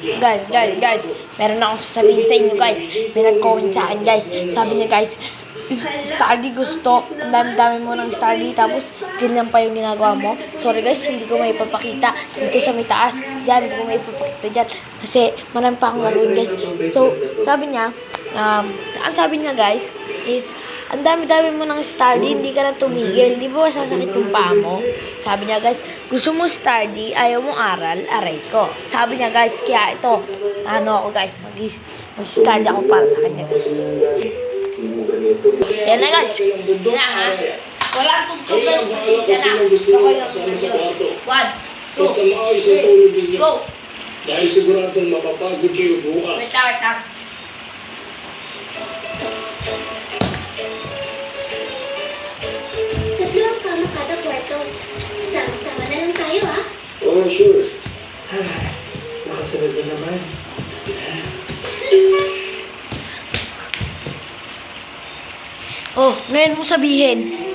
Guys, meron akong sasabihin sa inyo, guys. May nag-comment sa akin, guys. Sabi niya, guys, study gusto. Ang dami-dami mo ng study, tapos ganyan pa yung ginagawa mo. Sorry, guys, hindi ko may papakita dito sa may taas. Diyan, hindi ko may papakita dyan. Kasi marami pa akong gagawin, guys. So, sabi niya, ang sabi niya, guys, is, ang dami-dami mo ng study, hindi ka na tumigil. Di ba masasakit yung paa mo? Sabi niya, guys, gusto mo study, ayaw mong aral, aray ko. Sabi niya, guys, kaya ito, ako, guys, mag-study ako para sa kanya, guys. Yan na, guys. Yan na, ha? Walang tugtugan. Yan na. Okay lang. 1, 2, 3, go! Dahil siguradong mapapagod kayo bukas. Wait lang. Tatlo ang kama kada kwarto. Sama-sama na lang tayo, ha? Oh, sure. Nakasunod na naman. Oh, ngayon mo sabihin.